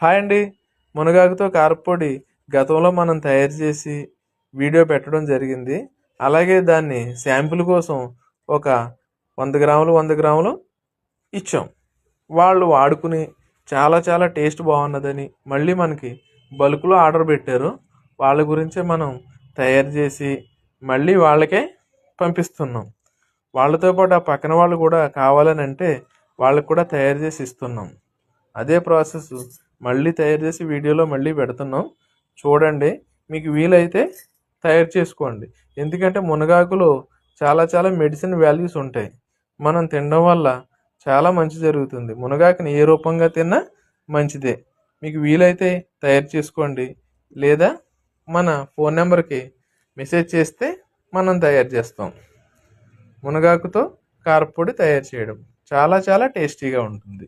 Hi అండి. మునగాకుతో కారప్పొడి గతంలో మనం తయారు చేసి వీడియో పెట్టడం జరిగింది. అలాగే దాన్ని శాంపిల్ కోసం ఒక 100 గ్రాములు, 100 గ్రాములు ఇచ్చాం. వాళ్ళు వాడుకుని చాలా చాలా టేస్ట్ బాగున్నదని మళ్ళీ మనకి బల్క్లో ఆర్డర్ పెట్టారు. వాళ్ళ గురించే మనం తయారు చేసి మళ్ళీ వాళ్ళకే పంపిస్తున్నాం. వాళ్ళతో పాటు ఆ పక్కన వాళ్ళు కూడా కావాలని అంటే వాళ్ళకు కూడా తయారు చేసి ఇస్తున్నాం. అదే ప్రాసెస్ మళ్ళీ తయారు చేసి వీడియోలో మళ్ళీ పెడుతున్నాం. చూడండి, మీకు వీలైతే తయారు చేసుకోండి. ఎందుకంటే మునగాకులో చాలా చాలా మెడిసిన్ వాల్యూస్ ఉంటాయి. మనం తినడం వల్ల చాలా మంచి జరుగుతుంది. మునగాకుని ఏ రూపంగా తిన్నా మంచిదే. మీకు వీలైతే తయారు చేసుకోండి, లేదా మన ఫోన్ నెంబర్కి మెసేజ్ చేస్తే మనం తయారు చేస్తాం. మునగాకుతో కారప్పొడి తయారు చేయడం చాలా చాలా టేస్టీగా ఉంటుంది.